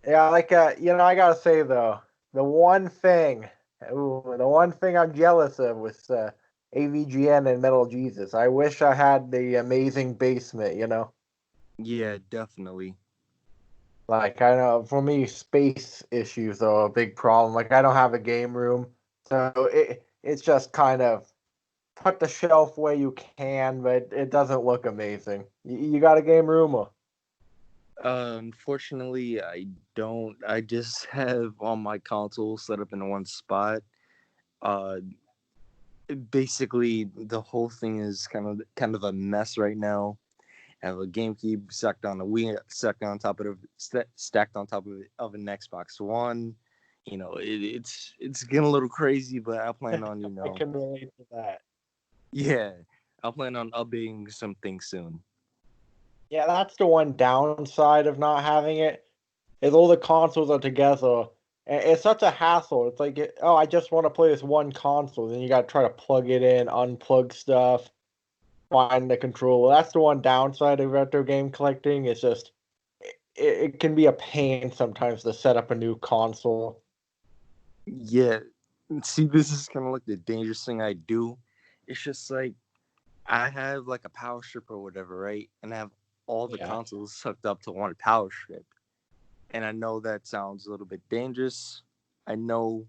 Yeah, I gotta say though, the one thing I'm jealous of was AVGN and Metal Jesus. I wish I had the amazing basement. Yeah, definitely. Like I know for me, space issues are a big problem. Like I don't have a game room, so it's just kind of put the shelf where you can, but it doesn't look amazing. You got a game room? Or? Unfortunately, I don't. I just have all my consoles set up in one spot. Uh, Basically, the whole thing is kind of a mess right now. I have a GameCube stacked on a Wii, stacked on top of an Xbox One. It's getting a little crazy, but I plan on I can relate to that. yeah, I plan on updating some things soon. Yeah, that's the one downside of not having it. Is all the consoles are together. And it's such a hassle. It's like, oh, I just want to play this one console. Then you got to try to plug it in, unplug stuff, find the controller. That's the one downside of retro game collecting. It's just, it can be a pain sometimes to set up a new console. Yeah, see, this is kind of like the dangerous thing I do. It's just like I have like a power strip or whatever, right? And I have all the Yeah. consoles hooked up to one power strip. And I know that sounds a little bit dangerous. I know,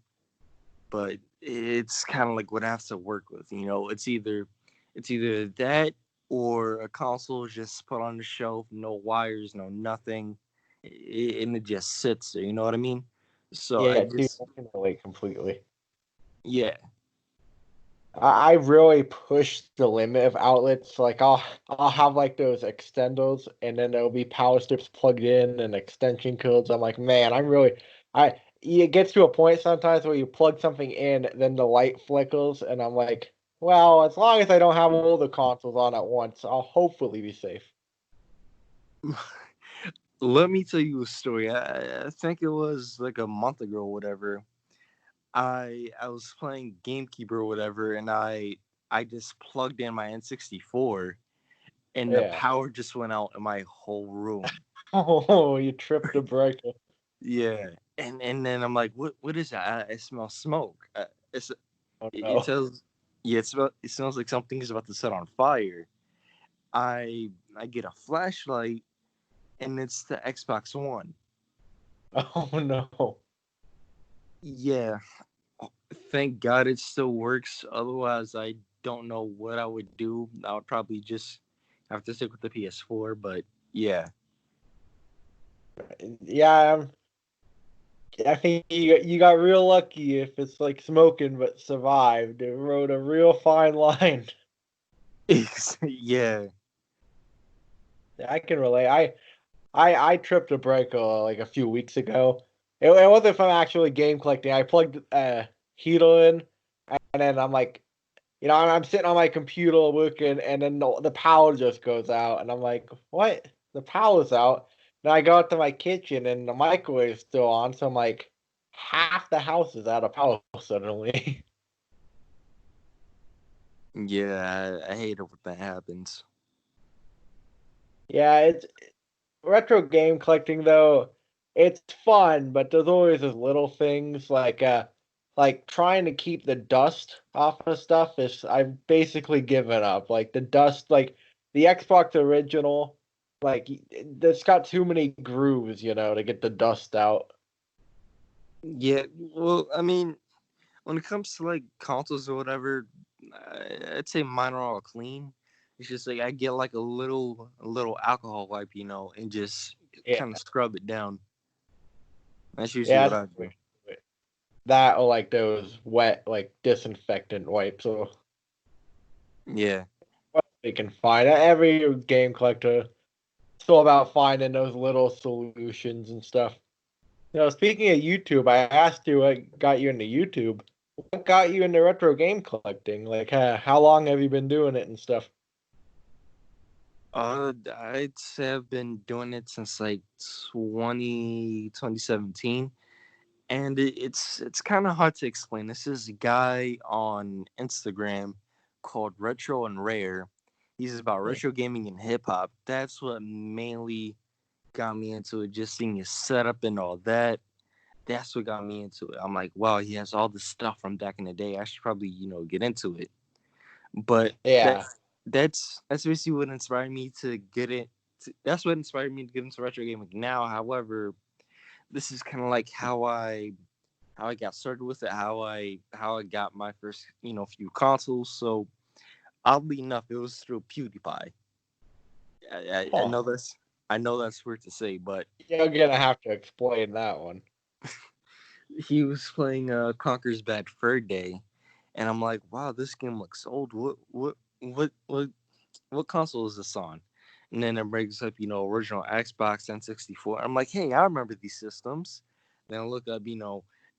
but it's kind of like what I have to work with. It's either that or a console is just put on the shelf, no wires, no nothing, and it just sits there. You know what I mean? So I Yeah, dude, just I can relate completely. yeah, I really push the limit of outlets. Like I'll have like those extendos, and then there'll be power strips plugged in and extension cords. I'm like, man, I. It gets to a point sometimes where you plug something in, then the light flickers, and I'm like, well, as long as I don't have all the consoles on at once, I'll hopefully be safe. let me tell you a story. I think it was like a month ago or whatever. I was playing Gamekeeper or whatever, and I just plugged in my N64, and the Yeah. power just went out in my whole room. Oh, you tripped the breaker. Yeah, and then I'm like, what is that? I smell smoke. It's Oh it no. tells yeah, it smells like something is about to set on fire. I get a flashlight, and it's the Xbox One. Oh no. Yeah, thank God it still works. Otherwise, I don't know what I would do. I would probably just have to stick with the PS4. But yeah, Yeah, I think you got real lucky if it's like smoking but survived. It rode a real fine line. yeah, I can relate. I tripped a breaker like a few weeks ago. It wasn't from actually game collecting. I plugged heater in, and then I'm like, I'm sitting on my computer working, and then the power just goes out, and I'm like, what? The power's out. Then I go out to my kitchen, and the microwave's still on, so I'm like, half the house is out of power suddenly. yeah. I hate it when that happens. Yeah, it's retro game collecting though. It's fun, but there's always those little things like trying to keep the dust off of stuff is I've basically given up. Like the dust, like the Xbox original, like it's got too many grooves, to get the dust out. Yeah, well, I mean, when it comes to like consoles or whatever, I'd say mine are all clean. It's just like I get like a little alcohol wipe, and just Yeah, kind of scrub it down. That's usually yeah, what that's I the way do. to do it. That or like those wet like disinfectant wipes or Yeah. what they can find. Every game collector it's all about finding those little solutions and stuff. Speaking of YouTube, I asked you what got you into YouTube. What got you into retro game collecting? Like, how long have you been doing it and stuff? I'd say I've been doing it since like 2017, and it's kind of hard to explain. This is a guy on Instagram called Retro and Rare. He's about Hmm. retro gaming and hip hop. That's what mainly got me into it. Just seeing his setup and all that. That's what got me into it. I'm like, wow, he has all this stuff from back in the day. I should probably, get into it. But Yeah. that's basically what inspired me to get it. That's what inspired me to get into retro gaming now. However, this is kind of like how I got started with it, how I got my first few consoles. So oddly enough, it was through PewDiePie. I Huh. know that's weird to say, but You're gonna have to explain that one. he was playing Conker's Bad Fur Day, and I'm like, wow, this game looks old. What console is this on? And then it brings up, original Xbox N64. I'm like, hey, I remember these systems. Then I look up,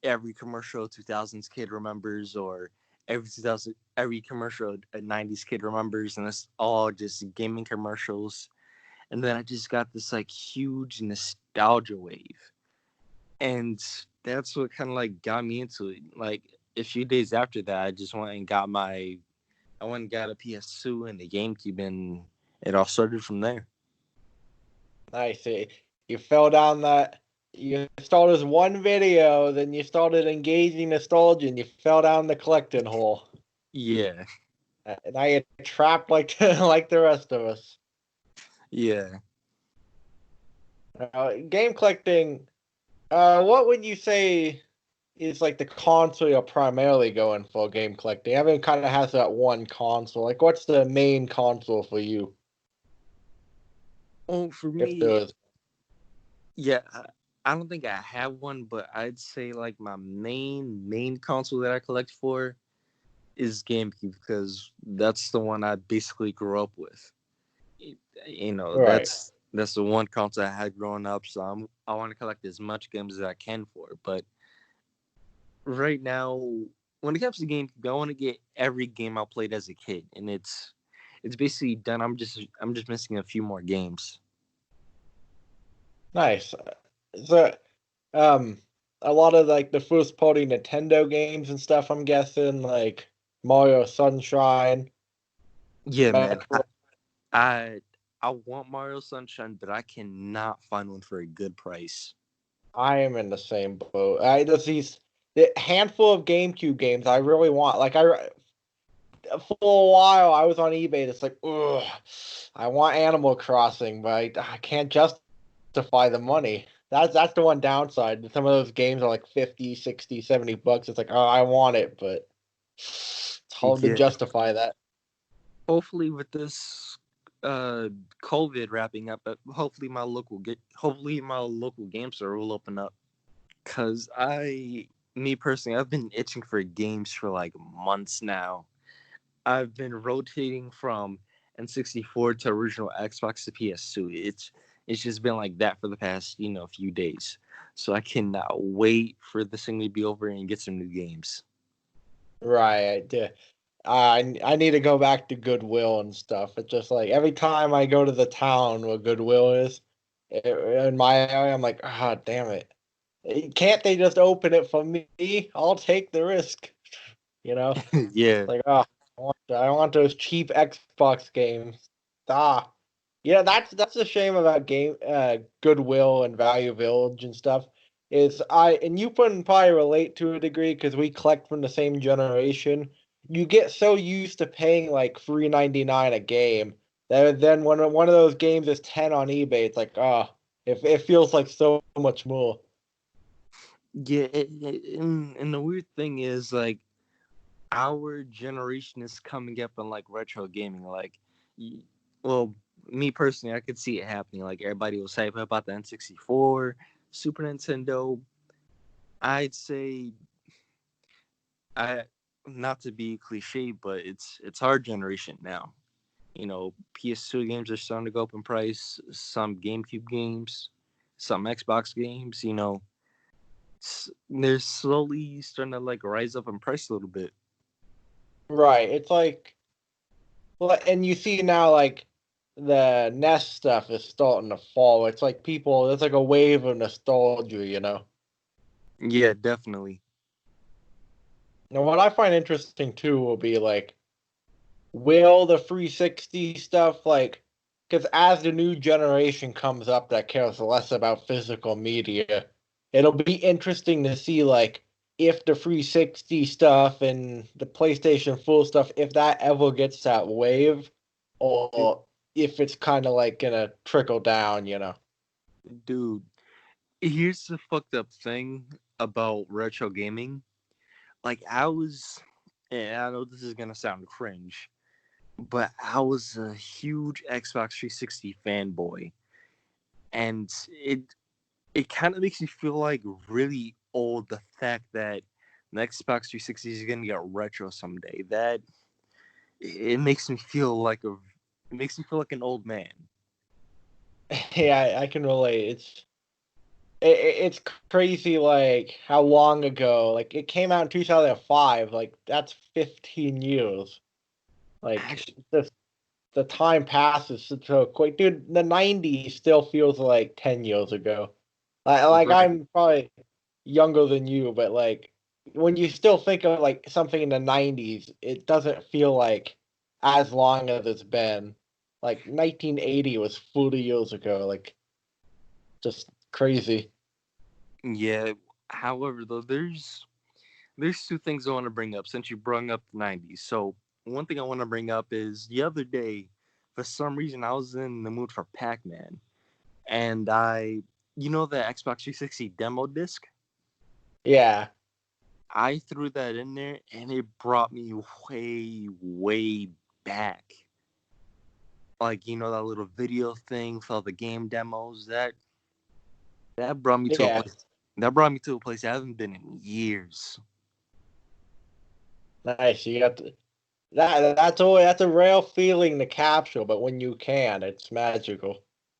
every commercial 2000s kid remembers, or every commercial a 90s kid remembers, and it's all just gaming commercials. And then I just got this like huge nostalgia wave, and that's what kind of like got me into it. Like a few days after that, I went and got a PS2 and the GameCube, and it all started from there. I see. You fell down that. You started one video, then you started engaging nostalgia, and you fell down the collecting hole. Yeah, And now you're trapped like like the rest of us. yeah. Game collecting. What would you say is like the console you're primarily going for game collecting? Everyone kind of has that one console. Like, what's the main console for you? Oh, for If there me, is. yeah. I don't think I have one, but I'd say like my main console that I collect for is GameCube, because that's the one I basically grew up with. You know, Right. that's the one console I had growing up, so I want to collect as much games as I can for it. But right now, when it comes to GameCube, I want to get every game I played as a kid, and it's basically done. I'm just missing a few more games. Nice. So, um, a lot of like the first party Nintendo games and stuff, I'm guessing, like Mario Sunshine, Yeah, man. Metro. I I want Mario Sunshine, but I cannot find one for a good price. I am in the same boat. There's these the handful of GameCube games I really want. Like for a while I was on eBay. It's like, ugh, I want Animal Crossing, but I can't justify the money. That's the one downside. Some of those games are like 50, 60, 70 bucks. It's like, oh, I want it, but it's hard to Yeah. justify that. Hopefully, with this COVID wrapping up, hopefully my local game store will open up. Cause me personally, I've been itching for games for like months now. I've been rotating from N64 to original Xbox to PS2. It's just been like that for the past few days. So I cannot wait for this thing to be over and get some new games. Right. I need to go back to Goodwill and stuff. It's just like every time I go to the town where Goodwill is in my area, I'm like, ah, damn it. Can't they just open it for me? I'll take the risk. You know? Yeah, Like, oh, I want those cheap Xbox games. Ah. Yeah, that's a shame about Goodwill and Value Village and stuff. Is and you can probably relate to a degree because we collect from the same generation. You get so used to paying like $3.99 a game that then when one of those games is 10 on eBay, it's like, oh, it feels like so much more. yeah. And the weird thing is, like, our generation is coming up on like retro gaming. Like, well, me personally, I could see it happening. Like, everybody was hyped about the N64, Super Nintendo. I'd say, I not to be cliche, but it's our generation now. PS2 games are starting to go up in price. Some GameCube games, some Xbox games. They're slowly starting to like rise up in price a little bit. Right. It's like, well, and you see now like the Nest stuff is starting to fall. It's like people, it's like a wave of nostalgia, you know. Yeah, definitely. Now, what I find interesting too will be like, will the 360 stuff like because as the new generation comes up that cares less about physical media, it'll be interesting to see like if the 360 stuff and the PlayStation Full stuff, if that ever gets that wave, or if it's kind of like gonna trickle down, you know. Dude, here's the fucked up thing about retro gaming. Like and I know this is gonna sound cringe, but I was a huge Xbox 360 fanboy, and it kind of makes me feel like really old. The fact that the Xbox 360 is gonna get retro someday. That it makes me feel like it makes me feel like an old man. Yeah, I can relate. It's crazy like how long ago, like it came out in 2005, like that's 15 years. Like Actually, the time passes so quick. Dude, the 90s still feels like 10 years ago. Like right? I'm probably younger than you, but like when you still think of like something in the 90s, it doesn't feel like as long as it's been. Like 1980 was 40 years ago, like just crazy. Yeah. However, though, there's two things I want to bring up since you brought up the 90s. So one thing I want to bring up is the other day, for some reason, I was in the mood for Pac-Man, and you know, the Xbox 360 demo disc. Yeah. I threw that in there, and it brought me way, way back. Like, you know, that little video thing with all the game demos. That brought me to a Yeah. place. That brought me to a place I haven't been in years. Nice. You got that's a rare feeling to capture, but when you can, it's magical.